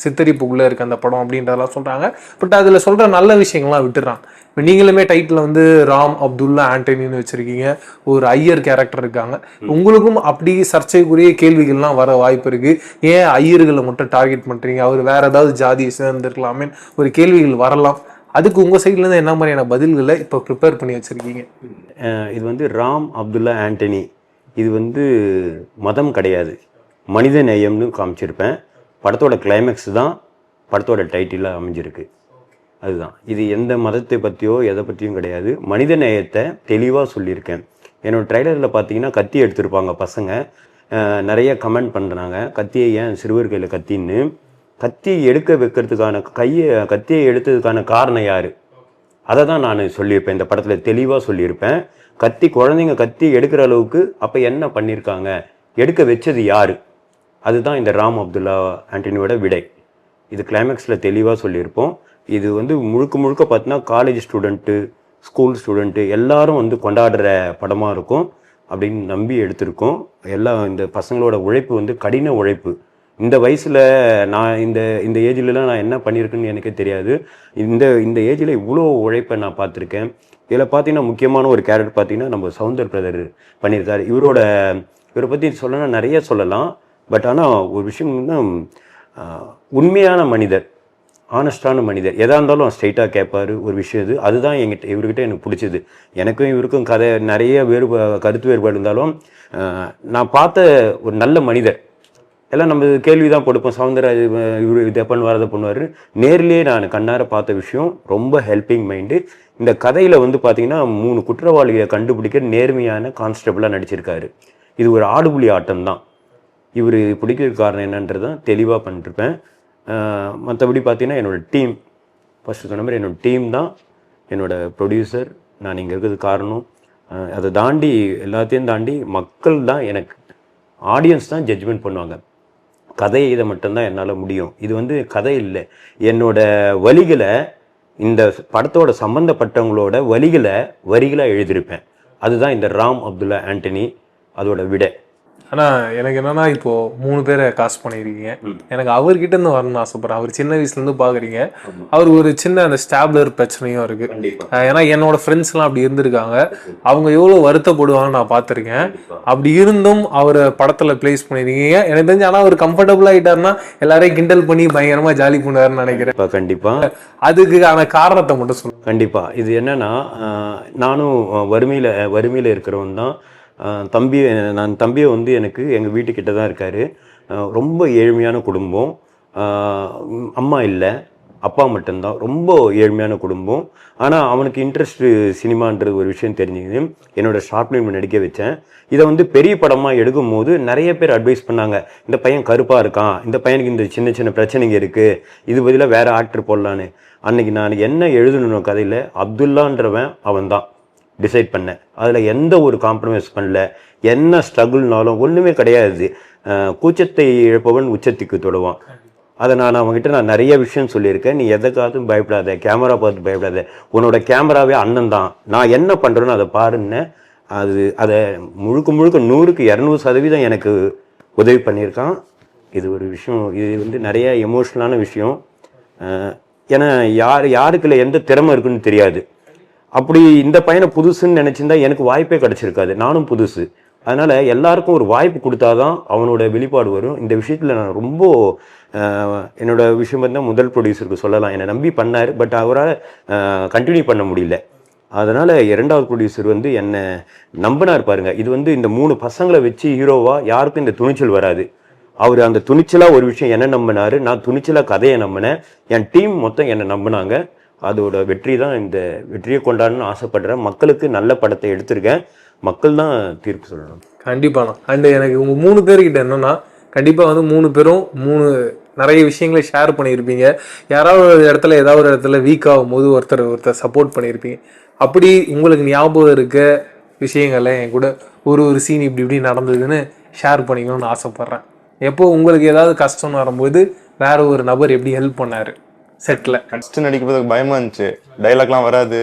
சித்தரிப்புக்குள்ளே இருக்குது அந்த படம் அப்படின்றதெல்லாம் சொல்கிறாங்க. பட் அதில் சொல்கிற நல்ல விஷயங்கள்லாம் விட்டுறாங்க. இப்போ நீங்களுமே டைட்டில் வந்து ராம் அப்துல்லா ஆண்டனின்னு வச்சுருக்கீங்க, ஒரு ஐயர் கேரக்டர் இருக்காங்க. உங்களுக்கும் அப்படி சர்ச்சைக்குரிய கேள்விகள்லாம் வர வாய்ப்பு இருக்குது. ஏன் ஐயர்களை மட்டும் டார்கெட் பண்ணுறீங்க, அவர் வேறு ஏதாவது ஜாதியை சேர்ந்துருக்கலாமே ஒரு கேள்விகள் வரலாம். அதுக்கு உங்கள் சைட்லேருந்து என்ன மாதிரியான பதில்களை இப்போ ப்ரிப்பேர் பண்ணி வச்சுருக்கீங்க? இது வந்து ராம் அப்துல்லா ஆண்டனி, இது வந்து மதம் கிடையாது, மனித நேயம்னு காமிச்சிருப்பேன். படத்தோட கிளைமேக்ஸ் தான் படத்தோட டைட்டிலாக அமைஞ்சிருக்கு. அதுதான், இது எந்த மதத்தை பற்றியோ எதை பற்றியும் கிடையாது, மனித நேயத்தை தெளிவாக சொல்லியிருக்கேன். என்னோடய ட்ரைலரில் பார்த்தீங்கன்னா கத்தி எடுத்திருப்பாங்க பசங்க, நிறைய கமெண்ட் பண்ணுறாங்க, கத்தியை ஏன் சிறுவர் கையில் கத்தின்னு. கத்தி எடுக்க வைக்கிறதுக்கான கத்தியை எடுத்ததுக்கான காரணம் யார், அதை தான் நான் சொல்லியிருப்பேன். இந்த படத்தில் தெளிவாக சொல்லியிருப்பேன். குழந்தைங்க கத்தி எடுக்கிற அளவுக்கு அப்போ என்ன பண்ணியிருக்காங்க, எடுக்க வச்சது யார், அதுதான் இந்த ராம் அப்துல்லா ஆண்டனியோட விடை. இது கிளைமேக்ஸில் தெளிவாக சொல்லியிருப்போம். இது வந்து முழுக்க பார்த்தீங்கன்னா காலேஜ் ஸ்டூடெண்ட்டு, ஸ்கூல் ஸ்டூடெண்ட்டு எல்லாரும் வந்து கொண்டாடுற படமாக இருக்கும் அப்படின்னு நம்பி எடுத்திருக்கோம். எல்லாம் இந்த பசங்களோட உழைப்பு வந்து கடின உழைப்பு. இந்த வயசில் நான் இந்த ஏஜ்லலாம் நான் என்ன பண்ணியிருக்கேன்னு எனக்கே தெரியாது. இந்த ஏஜில் இவ்வளோ உழைப்பை நான் பார்த்துருக்கேன். இதில் பார்த்தீங்கன்னா முக்கியமான ஒரு கேரக்டர் பார்த்தீங்கன்னா நம்ம சவுந்தர் பிரதர் பண்ணியிருக்காரு. இவரை பற்றி சொல்லணும்னா நிறைய சொல்லலாம். பட் ஆனால் ஒரு விஷயம் உண்மையான மனிதர், ஆனஸ்டான மனிதர், எதாக இருந்தாலும் ஸ்ட்ரைட்டாக கேட்பார் ஒரு விஷயம். அதுதான் இவர்கிட்ட எனக்கு பிடிச்சது. எனக்கும் இவருக்கும் நிறைய கருத்து வேறுபாடு இருந்தாலும் நான் பார்த்த ஒரு நல்ல மனிதர். எல்லாம் நம்ம கேள்வி தான் கொடுப்போம், சவுந்தரராஜ் இவர் இதை பண்ணுவார் அதை பண்ணுவார். நேர்லேயே நான் கண்ணார பார்த்த விஷயம், ரொம்ப ஹெல்பிங் மைண்டு. இந்த கதையில் வந்து பார்த்தீங்கன்னா 3 குற்றவாளிகளை கண்டுபிடிக்க நேர்மையான கான்ஸ்டபிளாக நடிச்சிருக்காரு. இது ஒரு ஆடுபுலி ஆட்டம் தான். இவர் பிடிக்கிறதுக்கு காரணம் என்னன்றது தான் தெளிவாக பண்ணிருப்பேன். மற்றபடி பார்த்தீங்கன்னா என்னோடய டீம், ஃபஸ்ட்டு சொன்ன மாதிரி என்னோடய டீம் தான் என்னோடய ப்ரொடியூசர். நான் இங்கே இருக்கிறது காரணம். அதை தாண்டி எல்லாத்தையும் தாண்டி மக்கள் தான், எனக்கு ஆடியன்ஸ் தான் ஜட்ஜ்மெண்ட் பண்ணுவாங்க. கதை இதை மட்டும்தான் என்னால் முடியும். இது வந்து கதை இல்லை, என்னோடய வழிகளை, இந்த படத்தோட சம்மந்தப்பட்டவங்களோட வரிகளாக எழுதியிருப்பேன். அதுதான் இந்த ராம் அப்துல்லா ஆண்டனி அதோட விடை. ஆனால் எனக்கு என்னன்னா, இப்போது 3 பேரை காஸ்ட் பண்ணியிருக்கீங்க. எனக்கு அவர்கிட்ட இருந்து வரணும்னு ஆசைப்படுறேன். அவர் சின்ன வயசுலேருந்து பார்க்குறீங்க. அவர் ஒரு சின்ன அந்த ஸ்டாப்லர் பிரச்சனையும் இருக்குது. ஏன்னா என்னோட ஃப்ரெண்ட்ஸ்லாம் அப்படி இருந்திருக்காங்க. அவங்க எவ்வளோ வருத்தப்படுவாங்கன்னு நான் பார்த்துருக்கேன். அப்படி இருந்தும் அவரை படத்தில் பிளேஸ் பண்ணியிருக்கீங்க. எனக்கு தெரிஞ்சு ஆனால் அவர் கம்ஃபர்டபுள் ஆகிட்டாருன்னா எல்லாரையும் கிண்டல் பண்ணி பயங்கரமாக ஜாலி பண்ணுவாருன்னு நினைக்கிறேன். இப்போ கண்டிப்பாக அதுக்கான காரணத்தை மட்டும் சொல்லுங்கள். கண்டிப்பாக இது என்னென்னா, நானும் வறுமையில் இருக்கிறவன் தான். தம்பியை வந்து எனக்கு எங்கள் வீட்டுக்கிட்ட தான் இருக்கார். ரொம்ப ஏழ்மையான குடும்பம். அம்மா இல்லை, அப்பா மட்டும்தான். ரொம்ப ஏழ்மையான குடும்பம். ஆனால் அவனுக்கு இன்ட்ரெஸ்ட்டு சினிமான்றது ஒரு விஷயம் தெரிஞ்சுக்கிது. என்னோடய ஷார்ட் ஃபிலிம் நடிக்க வச்சேன். இதை வந்து பெரிய படமாக எடுக்கும் போது நிறைய பேர் அட்வைஸ் பண்ணாங்க, இந்த பையன் கருப்பாக இருக்கான், இந்த பையனுக்கு இந்த சின்ன சின்ன பிரச்சனைங்க இருக்குது, இது பதிலாக வேறு ஆக்டர் போடலான்னு. அன்றைக்கி நான் என்ன எழுதணும் கதையில், அப்துல்லான்றவன் அவன் தான். டிசைட் பண்ணேன். அதில் எந்த ஒரு காம்ப்ரமைஸ் பண்ணல. என்ன ஸ்ட்ரகிள்னாலும் ஒன்றுமே கிடையாது. கூச்சத்தை இழப்பவன் உச்சத்துக்கு தொடுவான். அதை அவங்ககிட்ட நிறைய விஷயம் சொல்லியிருக்கேன். நீ எதுக்காகவும் பயப்படாத, கேமரா பார்த்து பயப்படாத, உன்னோட கேமராவே அண்ணன் தான், நான் என்ன பண்ணுறேன்னு அதை பாருன்னு. அதை முழுக்க 100க்கு 200% எனக்கு உதவி பண்ணியிருக்கான். இது ஒரு விஷயம். இது நிறைய எமோஷ்னலான விஷயம். ஏன்னா யாருக்குள்ள எந்த திறமை இருக்குன்னு தெரியாது. அப்படி இந்த பையனை புதுசுன்னு நினச்சிருந்தா எனக்கு வாய்ப்பே கிடச்சிருக்காது. நானும் புதுசு. அதனால் எல்லாருக்கும் ஒரு வாய்ப்பு கொடுத்தாதான் அவனோட வெளிப்பாடு வரும். இந்த விஷயத்தில் நான் ரொம்ப என்னோட விஷயம் வந்து முதல் ப்ரொடியூசருக்கு சொல்லலாம். என்னை நம்பி பண்ணார். பட் அவரால் கண்டினியூ பண்ண முடியல. அதனால் 2வது ப்ரொடியூசர் வந்து என்னை நம்பினார் பாருங்க. இது வந்து இந்த 3 பசங்களை வச்சு ஹீரோவாக யாருக்கும் இந்த துணிச்சல் வராது. அவர் அந்த துணிச்சலாக ஒரு விஷயம் என்ன நம்பினார், நான் துணிச்சலாக கதையை நம்பினேன். என் டீம் மொத்தம் என்னை நம்பினாங்க. அதோட வெற்றி தான் இந்த வெற்றியை கொண்டாடணும்னு ஆசைப்படுறேன். மக்களுக்கு நல்ல படத்தை எடுத்திருக்கேன். மக்கள் தான் தீர்ப்பு சொல்லணும். கண்டிப்பாண்ணா. அண்டு எனக்கு உங்கள் 3 பேர்கிட்ட என்னன்னா, கண்டிப்பாக வந்து 3 பேரும் நிறைய விஷயங்களை ஷேர் பண்ணியிருப்பீங்க. யாராவது ஒரு இடத்துல ஏதாவது ஒரு இடத்துல வீக் ஆகும் போது ஒருத்தர் சப்போர்ட் பண்ணியிருப்பீங்க. அப்படி உங்களுக்கு ஞாபகம் இருக்க விஷயங்களை என் கூட ஒரு சீன் இப்படி நடந்ததுன்னு ஷேர் பண்ணிக்கணும்னு ஆசைப்பட்றேன். எப்போ உங்களுக்கு ஏதாவது கஷ்டம்னு வரும்போது வேற ஒரு நபர் எப்படி ஹெல்ப் பண்ணார் செட்டில்? ஃபஸ்ட்டு நடிக்கிறதுக்கு பயமாக இருந்துச்சு. டைலாக்லாம் வராது,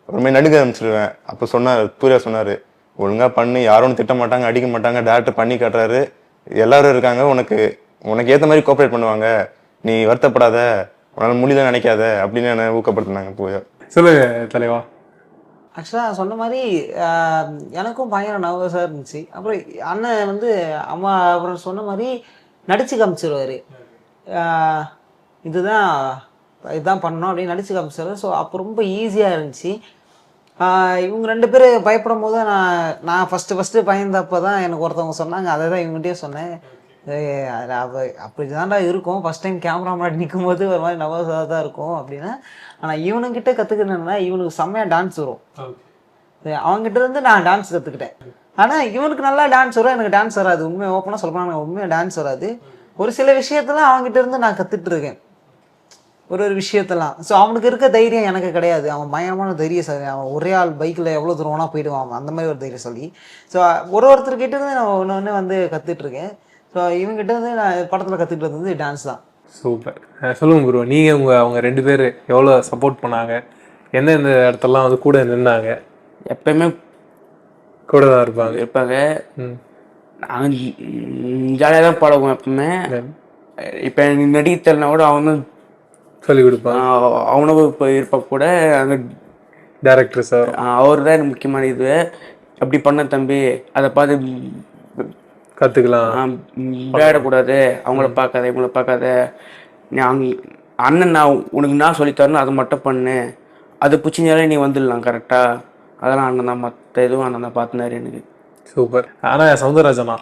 அப்புறமே நடுக்க ஆரம்பிச்சிருவேன். அப்போ சூர்யா சொன்னார், ஒழுங்காக பண்ணி யாரும் திட்ட மாட்டாங்க, அடிக்க மாட்டாங்க, டேரக்டர் பண்ணி காட்டுறாரு, எல்லாரும் இருக்காங்க, உனக்கு ஏற்ற மாதிரி கோஆப்ரேட் பண்ணுவாங்க, நீ வருத்தப்படாத, உன்னால் முடியல நினைக்காத அப்படின்னு என்னை ஊக்கப்படுத்தினாங்க. போய் சொல்லுங்க தலைவா. ஆக்சுவலாக சொன்ன மாதிரி எனக்கும் பயங்கர நர்வஸாக இருந்துச்சு. அப்புறம் அண்ணன் வந்து அப்புறம் சொன்ன மாதிரி நடிச்சு காமிச்சிருவார். இதுதான் பண்ணணும் அப்படின்னு நடிச்சு காமிச்சிருவார். ஸோ அப்போ ரொம்ப ஈஸியாக இருந்துச்சு. இவங்க 2 பேர் பயப்படும் போது நான் ஃபஸ்ட்டு பயந்தப்போ தான் எனக்கு ஒருத்தவங்க சொன்னாங்க. அதை தான் இவங்ககிட்டயே சொன்னேன். அப்படி தான்டா இருக்கும், ஃபஸ்ட் டைம் கேமரா முன்னாடி நிற்கும் போது ஒரு மாதிரி நர்வஸாக தான் இருக்கும் அப்படின்னா. ஆனால் இவனுங்கிட்ட கற்றுக்கணுன்னா இவனுக்கு செம்மையாக டான்ஸ் வரும். அவங்ககிட்ட இருந்து நான் டான்ஸ் கற்றுக்கிட்டேன். ஆனால் இவனுக்கு நல்லா டான்ஸ் வரும், எனக்கு டான்ஸ் வராது. உண்மையாக ஓப்பனாக சொல்லப்போனால் எனக்கு உண்மையாக டான்ஸ் வராது. ஒரு சில விஷயத்தெல்லாம் அவங்ககிட்ட இருந்து நான் கற்றுட்டு இருக்கேன், ஒரு விஷயத்தெல்லாம். ஸோ அவனுக்கு இருக்க தைரியம் எனக்கு கிடையாது. அவன் பயங்கரமான தைரியசாலி. அவன் ஒரே ஆள் பைக்கில் எவ்வளோ தூரம் வேணால் போயிடுவான். அவன் அந்த மாதிரி ஒரு தைரியசாலி. ஸோ ஒருத்தர்கிட்ட இருந்து நான் ஒன்று வந்து கற்றுட்ருக்கேன். ஸோ இவங்ககிட்ட இருந்து நான் படத்தில் கற்றுக்கிட்டது வந்து டான்ஸ் தான். சூப்பர். சொல்லுங்க ப்ரோ, நீங்கள் அவங்க 2 பேர் எவ்வளோ சப்போர்ட் பண்ணாங்க, எந்தெந்த இடத்துலலாம் வந்து கூட நின்னாங்க? எப்பயுமே கூட தான் இருப்பாங்க. நாங்கள் ஜாலியாக தான் பழகுவோம் எப்பவுமே. இப்போ எனக்கு நடிக்க தெரியலனா கூட அவன் தான் சொல்லிக் கொடுப்பான். அவனும் இப்போ இருப்ப கூட அங்கே டேரக்டர் சார் அவர் தான் எனக்கு முக்கியமான இது. அப்படி பண்ண தம்பி, அதை பார்த்து கற்றுக்கலாம், விளையாடக்கூடாது, அவங்கள பார்க்காத இவங்கள பார்க்காத, நீ அண்ணன் நான் உனக்கு நான் சொல்லித்தரணும், அதை மட்டும் பண்ணு, அது பிடிச்சினாலே நீ வந்துடலாம் கரெக்டாக. அதெல்லாம் அண்ணன் தான், மற்ற எதுவும் அண்ணன் தான் பார்த்துனாரு எனக்கு. சூப்பர். ஆனால் சௌந்தரராஜனா,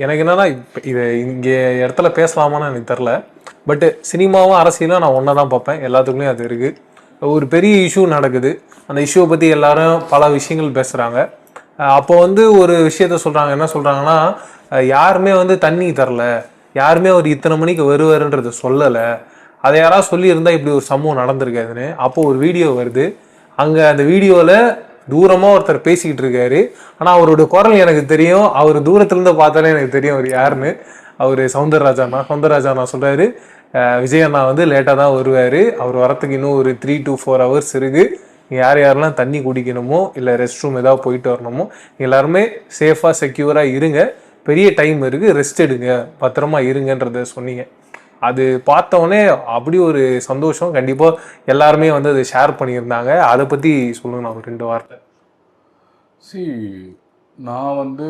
எனக்கு என்னன்னா இது இங்கே இடத்துல பேசலாமான்னு எனக்கு தெரில. பட்டு சினிமாவும் அரசியலும் நான் ஒன்றா தான் பார்ப்பேன். எல்லாத்துக்குள்ளேயும் அது இருக்குது. ஒரு பெரிய இஷ்யூ நடக்குது, அந்த இஷ்யூவை பற்றி எல்லாரும் பல விஷயங்கள் பேசுகிறாங்க. அப்போ வந்து ஒரு விஷயத்த சொல்கிறாங்க. என்ன சொல்கிறாங்கன்னா, யாருமே வந்து தண்ணி தரல, யாருமே ஒரு இத்தனை மணிக்கு வருவாருன்றதை சொல்லலை, அதை யாராவது சொல்லியிருந்தால் இப்படி ஒரு சம்பவம் நடந்திருக்காதுன்னு. அப்போது ஒரு வீடியோ வருது. அங்கே அந்த வீடியோவில் தூரமாக ஒருத்தர் பேசிக்கிட்டு இருக்காரு. ஆனால் அவரோட குரல் எனக்கு தெரியும். அவர் தூரத்துலேருந்து பார்த்தாலே எனக்கு தெரியும் அவர் யாருன்னு. அவர் சௌந்தரராஜனா சொல்கிறாரு, விஜய் அண்ணா வந்து லேட்டாக தான் வருவார், அவர் வரத்துக்கு இன்னும் ஒரு 3 to 4 hours இருக்குது. யாரெல்லாம் தண்ணி குடிக்கணுமோ இல்லை ரெஸ்ட் ரூம் ஏதாவது போயிட்டு வரணுமோ எல்லாருமே சேஃபாக செக்யூராக இருங்க, பெரிய டைம் இருக்குது, ரெஸ்ட் எடுங்க, பத்திரமா இருங்கன்றத சொன்னீங்க. அது பார்த்தோன்னே அப்படி ஒரு சந்தோஷம். கண்டிப்பாக எல்லாருமே வந்து அதை ஷேர் பண்ணியிருந்தாங்க. அதை பற்றி சொல்லுங்க நான் ஒரு 2 வார்த்தை. நான் வந்து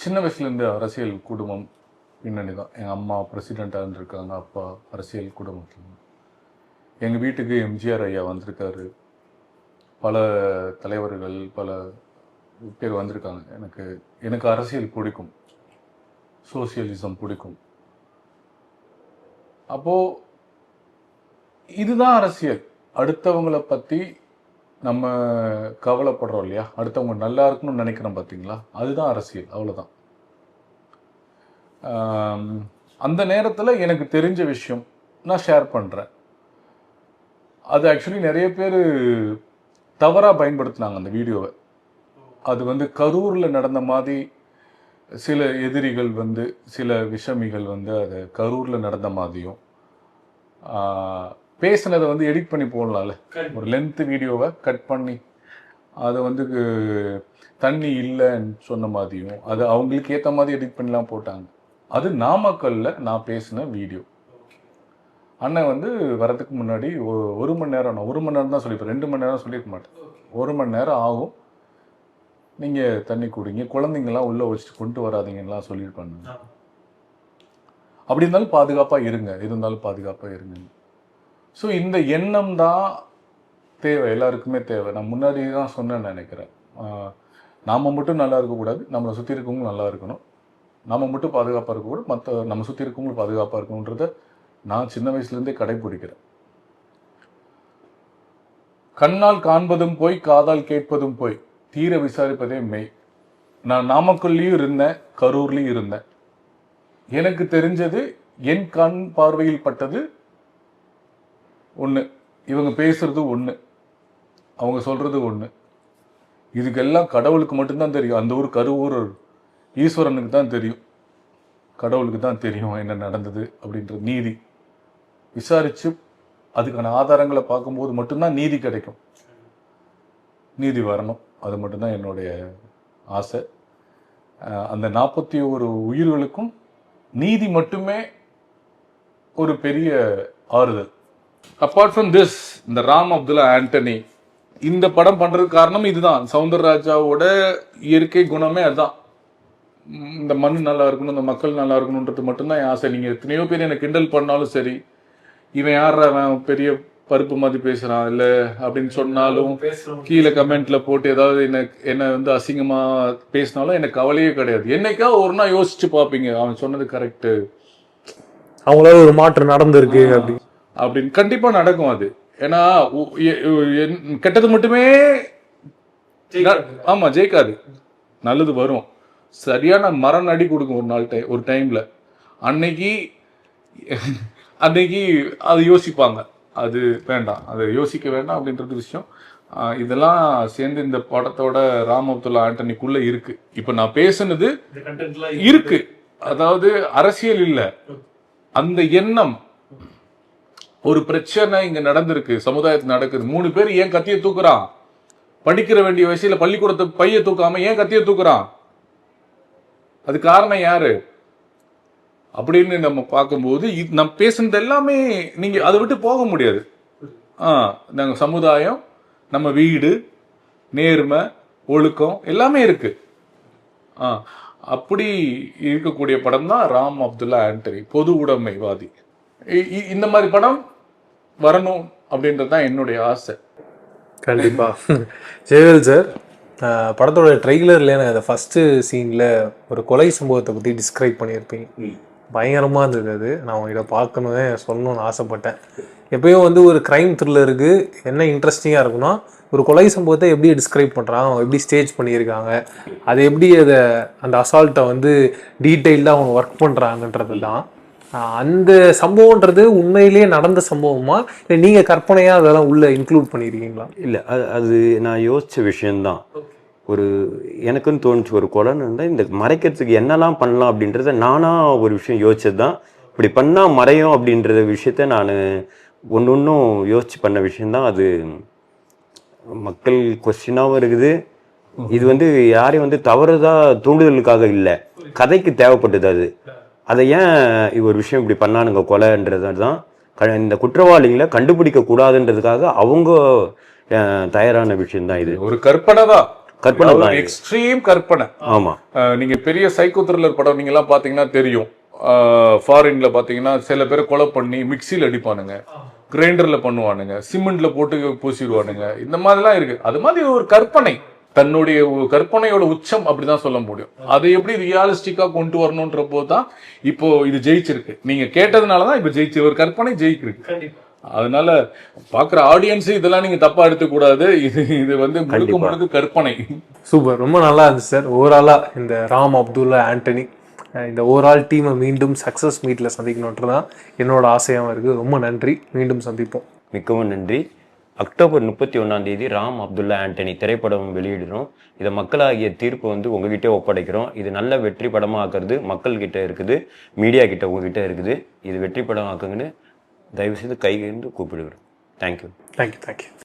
சின்ன வயசுலேருந்து அரசியல் குடும்பம் பின்னணி தான். எங்கள் அம்மா பிரசிடெண்ட்டாக இருந்திருக்காங்க, அப்பா அரசியல் குடும்பத்தில். எங்கள் வீட்டுக்கு எம்ஜிஆர் ஐயா வந்திருக்காரு, பல தலைவர்கள் பல பேர் வந்திருக்காங்க. எனக்கு அரசியல் பிடிக்கும், சோசியலிசம் பிடிக்கும். அப்போது இதுதான் அரசியல். அடுத்தவங்களை பற்றி நம்ம கவலைப்படுறோம் இல்லையா, அடுத்தவங்க நல்லா இருக்கணும்னு நினைக்கிறோம் பார்த்தீங்களா, அதுதான் அரசியல், அவ்வளோதான். அந்த நேரத்தில் எனக்கு தெரிஞ்ச விஷயம் நான் ஷேர் பண்ணுறேன். அது ஆக்சுவலி நிறைய பேர் தவறாக பயன்படுத்தினாங்க அந்த வீடியோவை. அது வந்து கரூரில் நடந்த மாதிரி சில எதிரிகள் வந்து சில விஷமிகள் வந்து அதை கரூரில் நடந்த மாதிரியும் பேசினதை வந்து எடிட் பண்ணி போடலாம்ல. ஒரு லென்த் வீடியோவை கட் பண்ணி அதை வந்து தண்ணி இல்லைன்னு சொன்ன மாதிரியும் அது அவங்களுக்கு ஏற்ற மாதிரி எடிட் பண்ணலாம் போட்டாங்க. அது நாமக்கல்ல நான் பேசின வீடியோ. அண்ணன் வந்து வரதுக்கு முன்னாடி 1 மணி நேரம், நான் 1 மணி நேரம் தான் சொல்லியிருப்பேன், 2 மணி நேரம் சொல்லியிருக்க மாட்டேன். 1 மணி நேரம் ஆகும், நீங்கள் தண்ணி குடிங்க, குழந்தைங்களாம் உள்ளே வச்சுட்டு கொண்டு வராதீங்கலாம் சொல்லியிருப்பாங்க. அப்படி இருந்தாலும் பாதுகாப்பாக இருங்க. ஸோ இந்த எண்ணம் தான் தேவை, எல்லாருக்குமே தேவை. நான் முன்னாடி தான் சொன்னேன்னு நினைக்கிறேன். நாம் மட்டும் நல்லா இருக்கக்கூடாது, நம்மளை சுற்றி இருக்கவங்களும் நல்லா இருக்கணும். நம்ம மட்டும் பாதுகாப்பாக இருக்கக்கூடாது, மற்ற நம்ம சுற்றி இருக்கவங்களும் பாதுகாப்பாக இருக்கணுன்றதை நான் சின்ன வயசுலேருந்தே கடைப்பிடிக்கிறேன். கண்ணால் காண்பதும் போய், காதால் கேட்பதும் போய், தீர விசாரிப்பதே மெய். நான் நாமக்கல்லையும் இருந்தேன், கரூர்லேயும் இருந்தேன். எனக்கு தெரிஞ்சது, என் கண் பார்வையில் பட்டது ஒன்று, இவங்க பேசுறது ஒன்று, அவங்க சொல்றது ஒன்று. இதுக்கெல்லாம் கடவுளுக்கு மட்டும்தான் தெரியும். அந்த ஊர் கருவூர் ஈஸ்வரனுக்கு தான் தெரியும், கடவுளுக்கு தான் தெரியும் என்ன நடந்தது அப்படின்ற நீதி. விசாரித்து அதுக்கான ஆதாரங்களை பார்க்கும்போது மட்டும்தான் நீதி கிடைக்கும். நீதி வரணும், அது மட்டும்தான் என்னுடைய ஆசை. அந்த 41 உயிர்களுக்கும் நீதி மட்டுமே ஒரு பெரிய ஆறுதல். அப்பார்ட் ஃப்ரம் திஸ், இந்த ராம் அப்துல்லா ஆண்டனி இந்த படம் பண்றதுக்கு காரணம் இதுதான். சௌந்தரராஜாவோட இயற்கை குணமே அதுதான். இந்த மண் நல்லா இருக்கணும், இந்த மக்கள் நல்லா இருக்கணுன்றது மட்டும்தான் என் ஆசை. நீங்க எத்தனையோ பேர் எனக்கு கிண்டல் பண்ணாலும் சரி, இவன் யார், அவன் பெரிய பருப்பு மாதிரி பேசுறான் இல்லை அப்படின்னு சொன்னாலும், கீழே கமெண்ட்ல போட்டு ஏதாவது என்ன வந்து அசிங்கமா பேசினாலும் எனக்கு கவலையே கிடையாது. என்னைக்கா ஒரு நாள் யோசிச்சு பார்ப்பீங்க, அவன் சொன்னது கரெக்டு, அவங்களால ஒரு மாற்றம் நடந்திருக்கு அப்படின்னு. கண்டிப்பா நடக்கும் அது. ஏன்னா கெட்டது மட்டுமே ஆமா ஜெயிக்காது, நல்லது வரும். சரியான மரம் அடி கொடுக்கும் ஒரு நாள் ஒரு டைம்ல. அன்னைக்கு அது யோசிப்பாங்க, அது வேண்டாம், அது யோசிக்க வேண்டாம் அப்படின்றது விஷயம். இதெல்லாம் சேர்ந்து இந்த படத்தோட ராம் அப்துல்லா ஆண்டனிக்குள்ள இருக்கு. இப்ப நான் பேசுனது இருக்கு, அதாவது அரசியல் இல்ல, அந்த எண்ணம். ஒரு பிரச்சனை இங்க நடந்திருக்கு, சமுதாயத்தில் நடக்குது. 3 பேர் ஏன் கத்திய தூக்குறான்? படிக்கிற வேண்டிய வயசுல பள்ளிக்கூடத்தை பைய தூக்காம ஏன் கத்திய தூக்குறான்? அது காரணம் யாரு அப்படின்னு நம்ம பார்க்கும்போது நம்ம பேசுனது எல்லாமே நீங்க அதை விட்டு போக முடியாது. நாங்க சமுதாயம், நம்ம வீடு, நேர்மை, ஒழுக்கம் எல்லாமே இருக்கு. அப்படி இருக்கக்கூடிய படம் தான் ராம் அப்துல்லா ஆண்டனி, பொது உடைமைவாதி. இந்த மாதிரி படம் வரணும் அப்படின்றது தான் என்னுடைய ஆசை. கண்டிப்பா. ஜெயவேல் சார், படத்தோட ட்ரெய்லர்ல அந்த ஃபர்ஸ்ட் சீன்ல ஒரு கொலை சம்பவத்தை பத்தி டிஸ்கிரைப் பண்ணியிருப்பீங்க. பயங்கரமா இருந்தது அது. நான் உங்ககிட்ட பார்க்கணும்னு சொல்லணும்னு ஆசைப்பட்டேன். எப்பயும் வந்து ஒரு கிரைம் த்ரில்லருக்கு என்ன இன்ட்ரெஸ்டிங்கா இருக்குன்னா, ஒரு கொலை சம்பவத்தை எப்படி டிஸ்கிரைப் பண்றாங்க, அவங்க எப்படி ஸ்டேஜ் பண்ணியிருக்காங்க, அது எப்படி அதை அந்த அசால்ட்டை வந்து டீட்டெயில்டாக அவங்க ஒர்க் பண்றாங்கன்றது தான். அந்த சம்பவம்ன்றது உண்மையிலேயே நடந்த சம்பவமா, இல்லை நீங்க கற்பனையா அதெல்லாம் உள்ள இன்க்ளூட் பண்ணியிருக்கீங்களா? இல்லை, அது நான் யோசிச்ச விஷயம்தான். ஒரு எனக்குன்னு தோணுச்சு, ஒரு கொலைன்னு இருந்தால் இந்த மறைக்கிறதுக்கு என்னெல்லாம் பண்ணலாம் அப்படின்றத நானாக ஒரு விஷயம் யோசிச்சது தான். இப்படி பண்ணால் மறையும் அப்படின்ற விஷயத்த நான் ஒன்றும் யோசிச்சு பண்ண விஷயந்தான். அது மக்கள் கொஸ்டினாகவும் இருக்குது. இது வந்து யாரையும் வந்து தவறுதான் தூண்டுதலுக்காக இல்லை, கதைக்கு தேவைப்பட்டது அது. அதை ஏன் ஒரு விஷயம் இப்படி பண்ணானுங்க கொலைன்றது தான். இந்த குற்றவாளிகளை கண்டுபிடிக்க கூடாதுன்றதுக்காக அவங்க தயாரான விஷயம் தான். இது ஒரு கற்பனை தான், எக்ஸ்ட்ரீம் கற்பனை. ஆமா, நீங்க பெரிய சைக்கோ த்ரில்லர் படம் நீங்க எல்லாம் பாத்தீங்கன்னா தெரியும். ஃபாரின்ல பாத்தீங்கன்னா சில பேரை கொலை பண்ணி மிக்சியில் அடிப்பானுங்க, கிரைண்டர்ல பண்ணுவானுங்க, சிமெண்ட்ல போட்டு பூசிடுவானுங்க. இந்த மாதிரிலாம் இருக்கு. அது மாதிரி ஒரு கற்பனை, தன்னுடைய கற்பனையோட உச்சம் அப்படிதான் சொல்ல முடியும். அதை எப்படி ரியாலிஸ்டிக்கா கொண்டு வரணும்ன்ற போதுதான் இப்போ இது ஜெயிச்சிருக்கு. நீங்க கேட்டதுனாலதான் இப்ப ஜெயிச்சு, ஒரு கற்பனை ஜெயிச்சிருக்கு. அதனால பாக்குற ஆடியன்ஸ் இதெல்லாம் நீங்க தப்பா எடுத்துக்கூடாது. இது வந்து முழுக்க முழுக்க கற்பனை. சூப்பர், ரொம்ப நல்லா இருந்துச்சு சார். ஓவராலா இந்த ராம் அப்துல்லா ஆண்டனி இந்த ஓவரால் டீமை மீண்டும் சக்சஸ் மீட்ல சந்திக்கணுன்றதான் என்னோட ஆசையாகவும் இருக்கு. ரொம்ப நன்றி, மீண்டும் சந்திப்போம். மிகவும் நன்றி. அக்டோபர் 31 ராம் அப்துல்லா ஆண்டனி திரைப்படம் வெளியிடுறோம். இதை மக்களாகிய தீர்ப்பு வந்து உங்ககிட்ட ஒப்படைக்கிறோம். இது நல்ல வெற்றி படமாக ஆக்குறது மக்கள்கிட்ட இருக்குது, மீடியா கிட்ட உங்ககிட்ட இருக்குது. இது வெற்றி படம் ஆக்குங்கன்னு தயவுசெய்து கைகேந்து கூப்பிடுகிறோம். தேங்க்யூ. தேங்க்யூ.